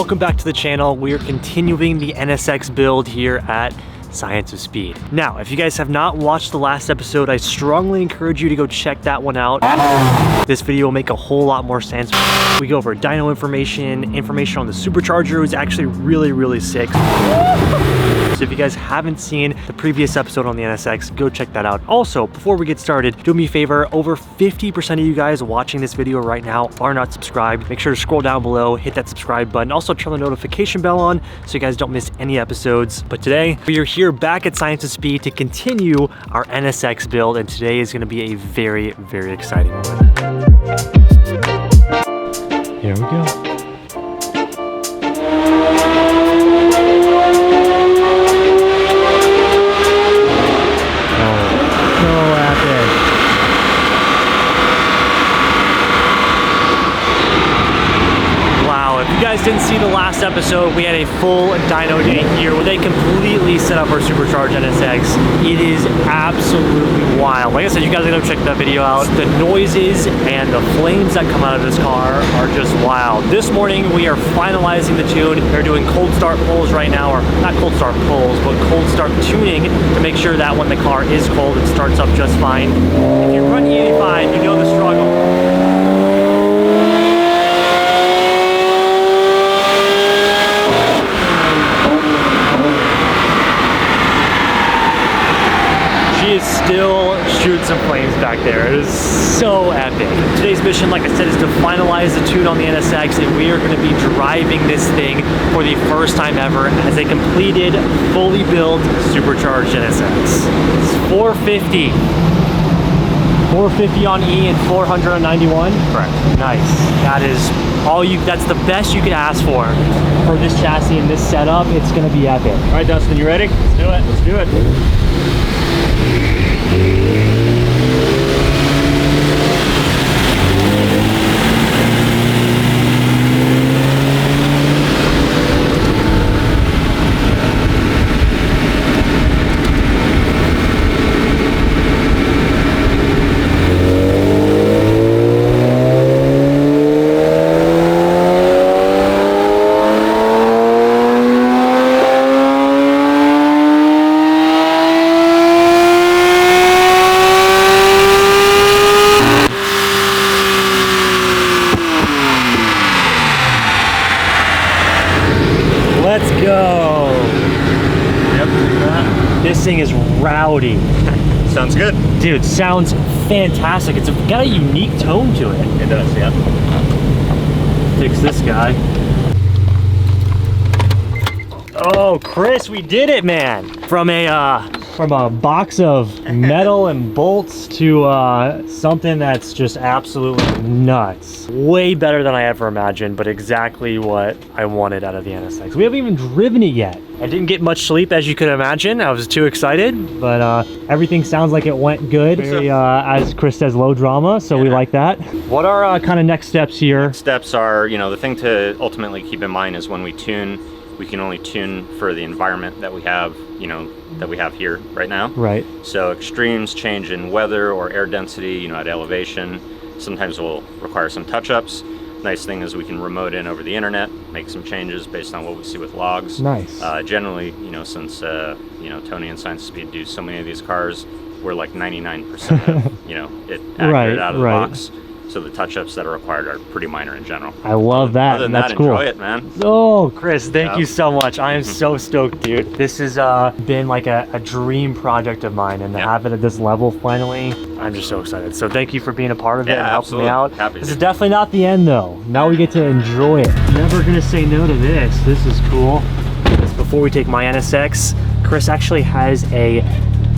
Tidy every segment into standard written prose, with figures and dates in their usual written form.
Welcome back to the channel. We are continuing the NSX build here at Science of Speed. Now, if you guys have not watched the last episode, I strongly encourage you to go check that one out. This video will make a whole lot more sense. We go over dyno information on the supercharger. It was actually really sick. So if you guys haven't seen the previous episode on the NSX, go check that out. Also, before we get started, do me a favor, over 50% of you guys watching this video right now are not subscribed. Make sure to scroll down below, hit that subscribe button, also turn the notification bell on so you guys don't miss any episodes. But today, we are here back at Science of Speed to continue our NSX build, and today is gonna be a very exciting one. Here we go. Didn't see the last episode, we had a full dyno day here where they completely set up our Supercharged NSX. It is absolutely wild. Like I said, you guys gotta go check that video out. The noises and the flames that come out of this car are just wild. This morning we are finalizing the tune. They're doing cold start pulls right now, or not cold start pulls, but cold start tuning to make sure that when the car is cold, it starts up just fine. If you run E85, you know the struggle. Still shooting some flames back there. It is so epic. Today's mission, like I said, is to finalize the tune on the NSX, and we are going to be driving this thing for the first time ever as a completed, fully built Supercharged NSX. It's 450. 450 on E and 400 on 91? Correct. Nice. That is all you, that's the best you could ask for this chassis and this setup. It's going to be epic. All right, Dustin, you ready? Let's do it. Let's do it. Let's go. Yep. This thing is rowdy. Sounds good. Dude, sounds fantastic. It's got a unique tone to it. It does, yeah. Fix this guy. Oh, Chris, we did it, man. From a box of metal and bolts to something that's just absolutely nuts. Way better than I ever imagined, but exactly what I wanted out of the NSX. We haven't even driven it yet. I didn't get much sleep, as you could imagine. I was too excited, but everything sounds like it went good. Very, as Chris says, low drama, so we like that. What are kind of next steps here? Next steps are, you know, the thing to ultimately keep in mind is when we tune, we can only tune for the environment that we have, you know, that we have here right now. Right. So extremes, change in weather or air density, you know, at elevation, sometimes will require some touch-ups. Nice thing is we can remote in over the internet, make some changes based on what we see with logs. Nice. Generally, you know, since, you know, Tony and Science of Speed do so many of these cars, we're like 99% of, you know, it accurate out of the box. So the touch-ups that are required are pretty minor in general. I love that. Other than That's that, cool. enjoy it, man. Oh, Chris, thank you so much. I am so stoked, dude. This has been like a dream project of mine, and to have it at this level finally, I'm just so excited. So thank you for being a part of it and helping me out. This is definitely not the end, though. Now we get to enjoy it. Never gonna say no to this. This is cool. Before we take my NSX, Chris actually has a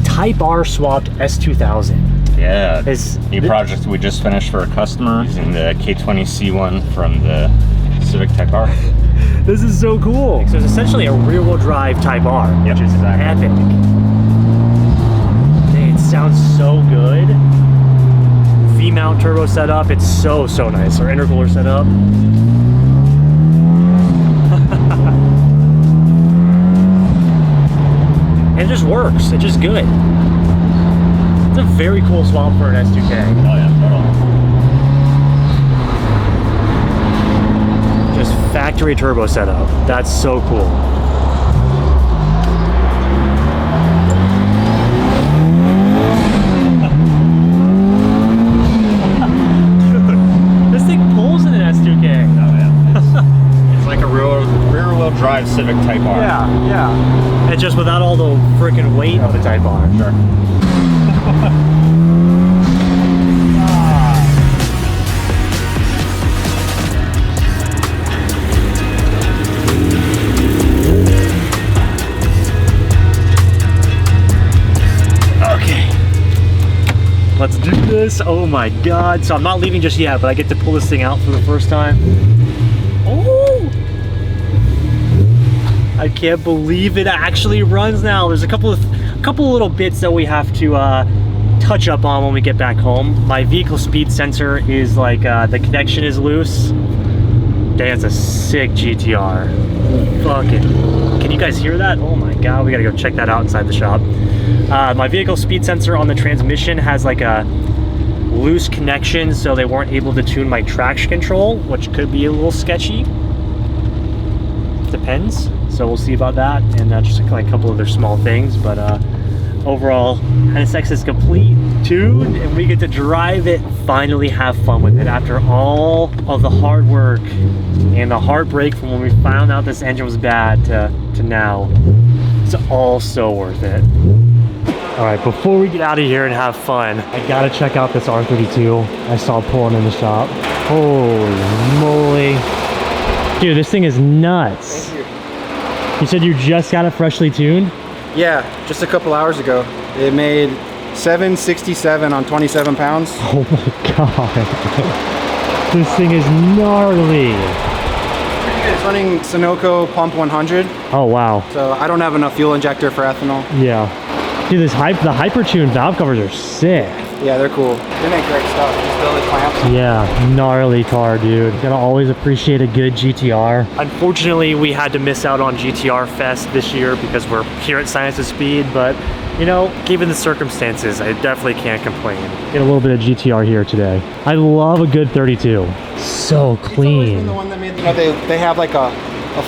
Type R swapped S2000. Yeah, new project we just finished for a customer using the K20C1 from the Civic Type R. This is so cool. So it's essentially a rear-wheel drive Type R, which is epic. Dang, it sounds so good. V-mount turbo setup, it's so nice. Our intercooler setup. And it just works. It's just good. It's a very cool swap for an S2K. Oh yeah, totally. Just factory turbo setup. That's so cool. Dude, this thing pulls in an S2K. Oh yeah. It's like a rear-wheel drive Civic Type R. Yeah, yeah. And just without all the freaking weight of the Type R. Sure. Let's do this. Oh my God. So I'm not leaving just yet, but I get to pull this thing out for the first time. Oh! I can't believe it actually runs now. There's a couple of little bits that we have to touch up on when we get back home. My vehicle speed sensor is like, the connection is loose. Dang, it's a sick GTR. Fucking, can you guys hear that? Oh my God, we gotta go check that out inside the shop. My vehicle speed sensor on the transmission has like a loose connection, so they weren't able to tune my traction control, which could be a little sketchy. Depends. So we'll see about that, and just like a couple other small things. But overall, NSX is complete, tuned, and we get to drive it, finally have fun with it after all of the hard work and the heartbreak from when we found out this engine was bad to now. It's all so worth it. All right, before we get out of here and have fun, I gotta check out this R32 I saw pulling in the shop. Holy moly. Dude, this thing is nuts. Thank you. You said you just got it freshly tuned? Yeah, just a couple hours ago. It made 767 on 27 pounds. Oh my God. This thing is gnarly. It's running Sunoco Pump 100. Oh, wow. So I don't have enough fuel injector for ethanol. Yeah. Dude, the hyper-tuned valve covers are sick. Yeah, they're cool. They make great stuff. Just build the clamps. Yeah, gnarly car, dude. Gotta always appreciate a good GTR. Unfortunately, we had to miss out on GTR Fest this year because we're here at Science of Speed, but you know, given the circumstances, I definitely can't complain. Get a little bit of GTR here today. I love a good 32. So clean. It's always been the one that made, you know, they have like a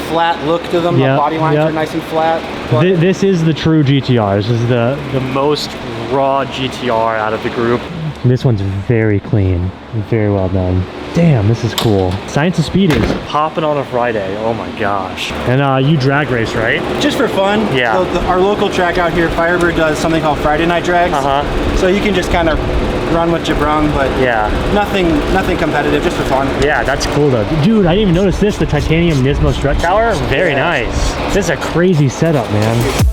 flat look to them. Yep, the body lines yep. are nice and flat. This is the true GTR. This is the most raw GTR out of the group. This one's very clean, very well done. Damn, this is cool. Science of Speed is popping on a Friday. Oh my gosh. And you drag race, right? Just for fun. Yeah. So our local track out here, Firebird, does something called Friday Night Drags. So you can just kind of run with Jabrung, but yeah, nothing competitive, just for fun. Yeah, that's cool though. Dude, I didn't even notice this, the titanium Nismo strut tower. Very nice. This is a crazy setup, man.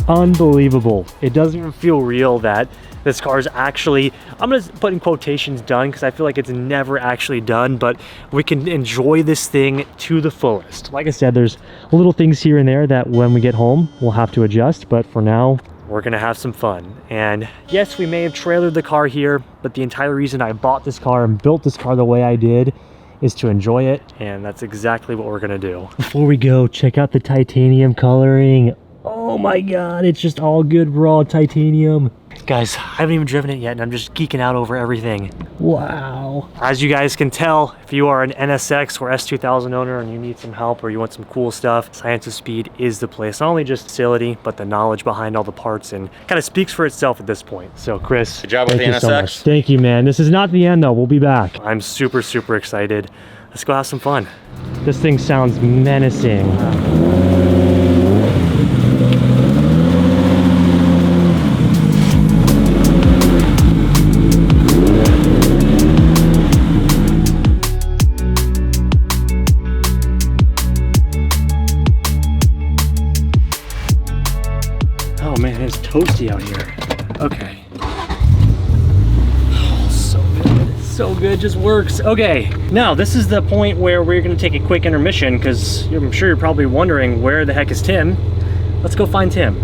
Unbelievable. It doesn't even feel real that this car is actually, I'm gonna put in quotations, done, because I feel like it's never actually done, but we can enjoy this thing to the fullest. Like I said, there's little things here and there that when we get home, we'll have to adjust, but for now, we're gonna have some fun. And yes, we may have trailered the car here, but the entire reason I bought this car and built this car the way I did is to enjoy it, and that's exactly what we're gonna do. Before we go, check out the titanium coloring. Oh my God, it's just all good raw titanium. Guys, I haven't even driven it yet and I'm just geeking out over everything. Wow. As you guys can tell, if you are an NSX or S2000 owner and you need some help or you want some cool stuff, Science of Speed is the place. Not only just facility, but the knowledge behind all the parts, and kind of speaks for itself at this point. So Chris, good job with the NSX. So much. Thank you, man. This is not the end though, we'll be back. I'm super, super excited. Let's go have some fun. This thing sounds menacing. Oh man, it's toasty out here. Okay. Oh, so good. So good, just works. Okay, now this is the point where we're gonna take a quick intermission because I'm sure you're probably wondering where the heck is Tim. Let's go find Tim.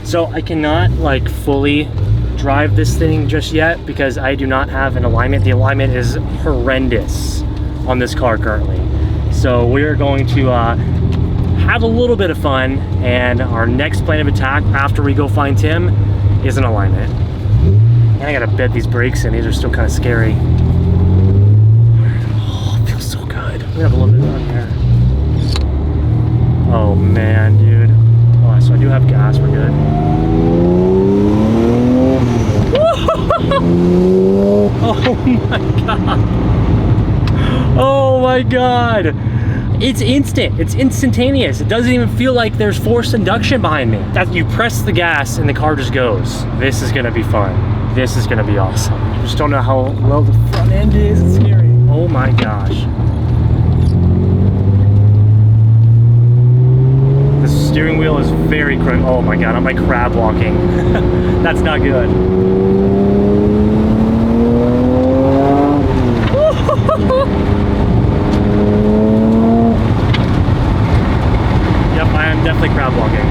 So I cannot like fully drive this thing just yet because I do not have an alignment. The alignment is horrendous on this car currently. So we're going to have a little bit of fun, and our next plan of attack after we go find Tim is an alignment. And I gotta bed these brakes in, these are still kind of scary. Oh, it feels so good. We have a little bit on here. Oh man, dude. Oh, so I do have gas, we're good. Oh my god. Oh my god. It's instant, it's instantaneous. It doesn't even feel like there's forced induction behind me. That you press the gas and the car just goes. This is gonna be fun. This is gonna be awesome. I just don't know how well the front end is. It's scary. Oh my gosh. The steering wheel is very crooked. Oh my god, I'm like crab walking. That's not good. Yep, I am definitely crab walking.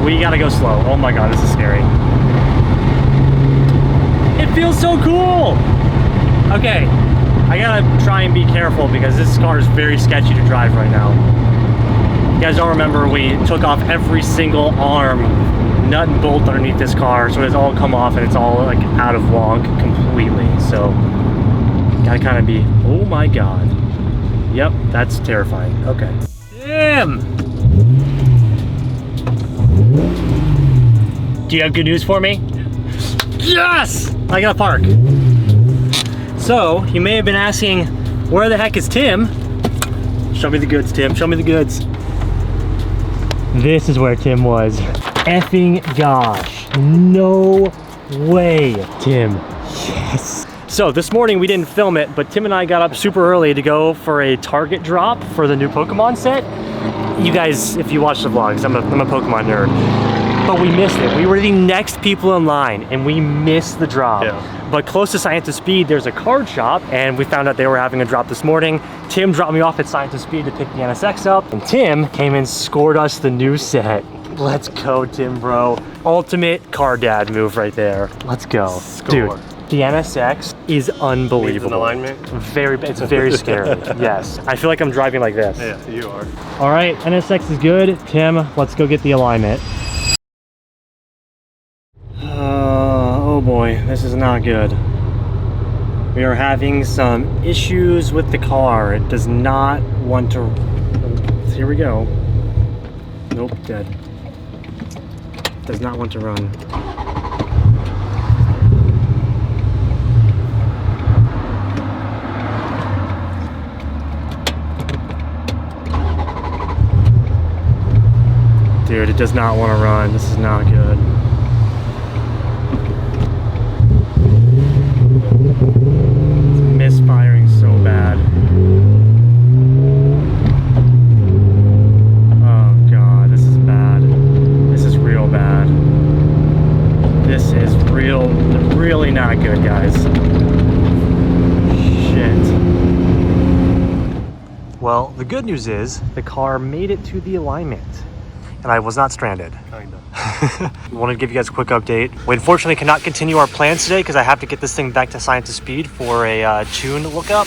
We gotta go slow. Oh my god, this is scary. It feels so cool! Okay, I gotta try and be careful because this car is very sketchy to drive right now. You guys don't remember we took off every single arm, nut and bolt underneath this car, so it's all come off and it's all like out of wonk completely. So, gotta kind of be, oh my god. Yep, that's terrifying. Okay. Damn! Do you have good news for me? Yes! I gotta park. So, you may have been asking, where the heck is Tim? Show me the goods, Tim. Show me the goods. This is where Tim was. Effing gosh. No way, Tim. Yes. So this morning we didn't film it, but Tim and I got up super early to go for a Target drop for the new Pokemon set. You guys, if you watch the vlogs, I'm a Pokemon nerd. But we missed it. We were the next people in line and we missed the drop. Yeah. But close to Science of Speed, there's a card shop and we found out they were having a drop this morning. Tim dropped me off at Science of Speed to pick the NSX up, and Tim came and scored us the new set. Let's go, Tim, bro. Ultimate car dad move right there. Let's go. Score. Dude, the NSX is unbelievable. Needs an alignment? It's very scary, yes. I feel like I'm driving like this. Yeah, you are. All right, NSX is good. Tim, let's go get the alignment. Oh boy, this is not good. We are having some issues with the car. It does not want to... Here we go. Nope, dead. Does not want to run. Dude, it does not want to run. This is not good. It's misfiring so bad. Oh god, this is bad. This is real bad. This is really not good, guys. Shit. Well, the good news is the car made it to the alignment. And I was not stranded. Kinda. I wanted to give you guys a quick update. We unfortunately cannot continue our plans today because I have to get this thing back to Science of Speed for a tune lookup.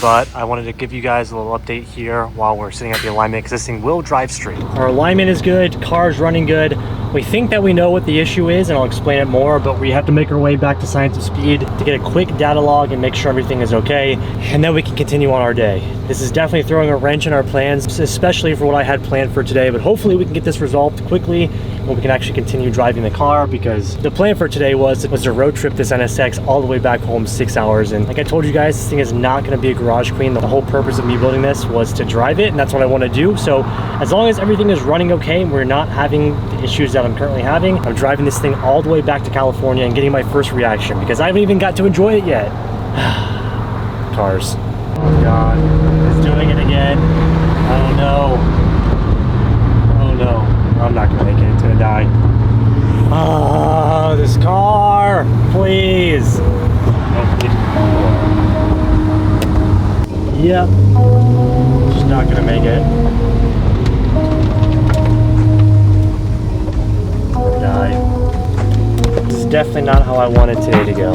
But I wanted to give you guys a little update here while we're sitting at the alignment because this thing will drive straight. Our alignment is good, car's running good. We think that we know what the issue is and I'll explain it more, but we have to make our way back to Science of Speed to get a quick data log and make sure everything is okay. And then we can continue on our day. This is definitely throwing a wrench in our plans, especially for what I had planned for today, but hopefully we can get this resolved quickly and we can actually continue driving the car because the plan for today was to road trip this NSX all the way back home 6 hours. And like I told you guys, this thing is not gonna be a garage queen. The whole purpose of me building this was to drive it and that's what I wanna do. So as long as everything is running okay and we're not having the issues that I'm currently having, I'm driving this thing all the way back to California and getting my first reaction because I haven't even got to enjoy it yet. Cars. Oh god, it's doing it again. Oh no. Oh no. I'm not gonna make it, it's gonna die. Ah, this car, please. Yep. Just not gonna make it. Die. This is definitely not how I wanted today to go.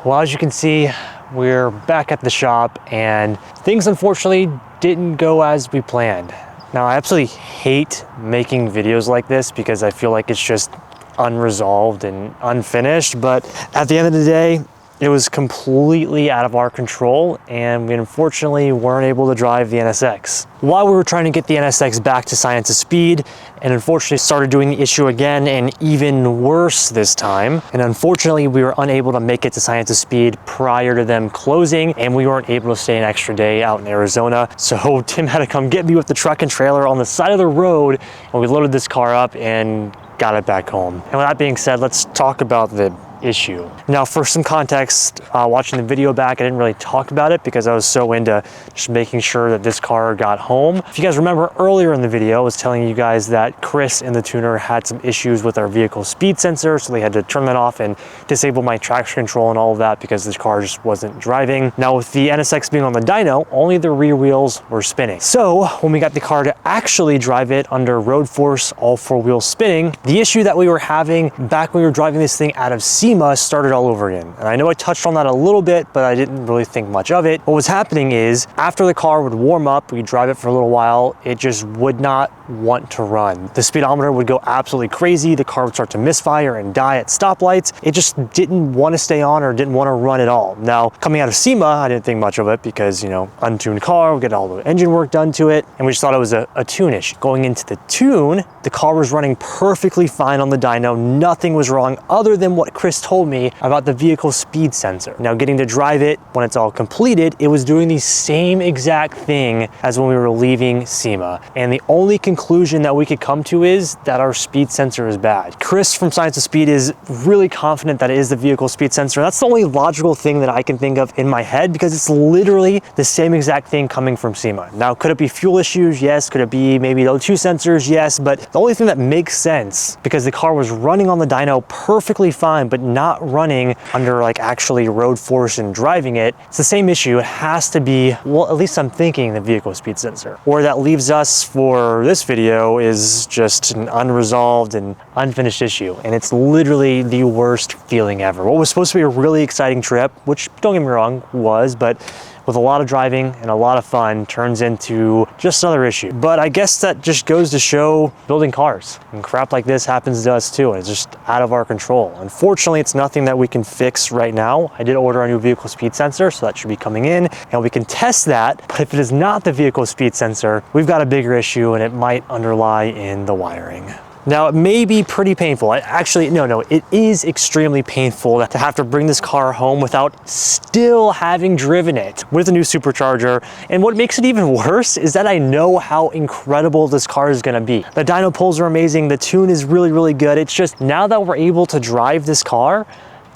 well, as you can see, we're back at the shop and things unfortunately didn't go as we planned. Now, I absolutely hate making videos like this because I feel like it's just unresolved and unfinished, but at the end of the day, it was completely out of our control and we unfortunately weren't able to drive the NSX. While we were trying to get the NSX back to Science of Speed, and unfortunately started doing the issue again and even worse this time. And unfortunately, we were unable to make it to Science of Speed prior to them closing, and we weren't able to stay an extra day out in Arizona. So Tim had to come get me with the truck and trailer on the side of the road, and we loaded this car up and got it back home. And with that being said, let's talk about the issue. Now, for some context, watching the video back, I didn't really talk about it because I was so into just making sure that this car got home. If you guys remember earlier in the video, I was telling you guys that Chris and the tuner had some issues with our vehicle speed sensor, so they had to turn that off and disable my traction control and all of that because this car just wasn't driving. Now, with the NSX being on the dyno, only the rear wheels were spinning. So when we got the car to actually drive it under road force, all four wheels spinning, the issue that we were having back when we were driving this thing out of SEMA started all over again. And I know I touched on that a little bit, but I didn't really think much of it. What was happening is after the car would warm up, we'd drive it for a little while, it just would not want to run. The speedometer would go absolutely crazy. The car would start to misfire and die at stoplights. It just didn't want to stay on or didn't want to run at all. Now, coming out of SEMA, I didn't think much of it because, you know, untuned car, we get all the engine work done to it, and we just thought it was a tune issue. Going into the tune, the car was running perfectly fine on the dyno. Nothing was wrong other than what Chris told me about the vehicle speed sensor. Now, getting to drive it when it's all completed, it was doing the same exact thing as when we were leaving SEMA. And the only conclusion that we could come to is that our speed sensor is bad. Chris from Science of Speed is really confident that it is the vehicle speed sensor. That's the only logical thing that I can think of in my head because it's literally the same exact thing coming from SEMA. Now, could it be fuel issues? Yes. Could it be maybe O2 sensors? Yes. But the only thing that makes sense, because the car was running on the dyno perfectly fine, but not running under like actually road force and driving it, it's the same issue. It has to be, well, at least I'm thinking the vehicle speed sensor. Where that leaves us for this video is just an unresolved and unfinished issue. And it's literally the worst feeling ever. What was supposed to be a really exciting trip, which don't get me wrong, was, but with a lot of driving and a lot of fun turns into just another issue. But I guess that just goes to show building cars and crap like this happens to us too. And it's just out of our control. Unfortunately, it's nothing that we can fix right now. I did order a new vehicle speed sensor, so that should be coming in and we can test that. But if it is not the vehicle speed sensor, we've got a bigger issue and it might underlie in the wiring. Now, it may be pretty painful. Actually, no, it is extremely painful to have to bring this car home without still having driven it with a new supercharger. And what makes it even worse is that I know how incredible this car is gonna be. The dyno pulls are amazing. The tune is really, really good. It's just now that we're able to drive this car,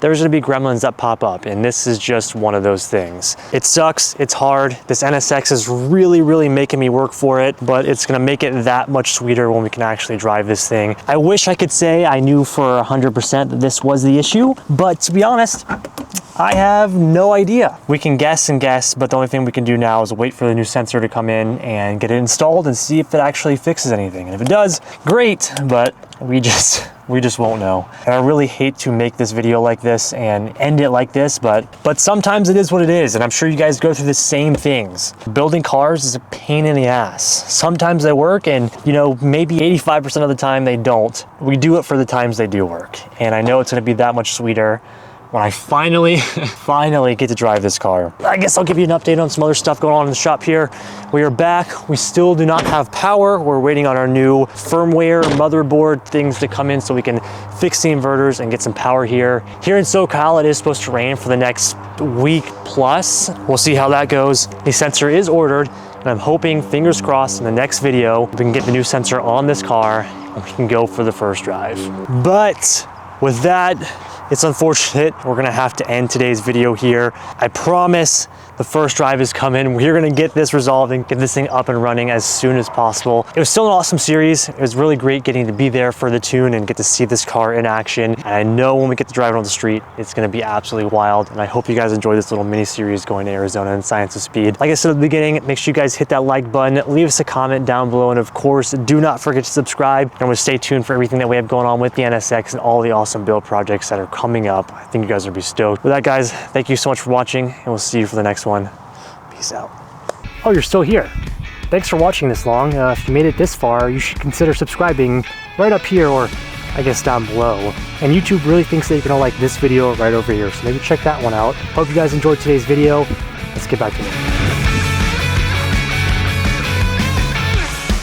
there's gonna be gremlins that pop up, and this is just one of those things. It sucks, it's hard. This NSX is really, really making me work for it, but it's gonna make it that much sweeter when we can actually drive this thing. I wish I could say I knew for 100% that this was the issue, but to be honest, I have no idea. We can guess and guess, but the only thing we can do now is wait for the new sensor to come in and get it installed and see if it actually fixes anything. And if it does, great, but we just won't know. And I really hate to make this video like this and end it like this, but sometimes it is what it is. And I'm sure you guys go through the same things. Building cars is a pain in the ass. Sometimes they work and, you know, maybe 85% of the time they don't. We do it for the times they do work. And I know it's gonna be that much sweeter when I finally get to drive this car. I guess I'll give you an update on some other stuff going on in the shop here. We are back. We still do not have power. We're waiting on our new firmware motherboard things to come in so we can fix the inverters and get some power here. Here in SoCal, it is supposed to rain for the next week plus. We'll see how that goes. The sensor is ordered, and I'm hoping, fingers crossed, in the next video, we can get the new sensor on this car and we can go for the first drive. But with that, it's unfortunate we're gonna have to end today's video here. I promise The first drive is coming. We're gonna get this resolved and get this thing up and running as soon as possible. It was still an awesome series. It was really great getting to be there for the tune and get to see this car in action. And I know when we get to drive it on the street, it's gonna be absolutely wild. And I hope you guys enjoy this little mini series going to Arizona and Science of Speed. Like I said at the beginning, make sure you guys hit that like button, leave us a comment down below, and of course, do not forget to subscribe. And we'll stay tuned for everything that we have going on with the NSX and all the awesome build projects that are coming up. I think you guys will be stoked. With that, guys, thank you so much for watching, and we'll see you for the next one. Peace out. Oh, you're still here. Thanks for watching this long. If you made it this far, you should consider subscribing right up here, or I guess down below. And YouTube really thinks that you're gonna like this video right over here, so maybe check that one out. Hope you guys enjoyed today's video. Let's get back to it.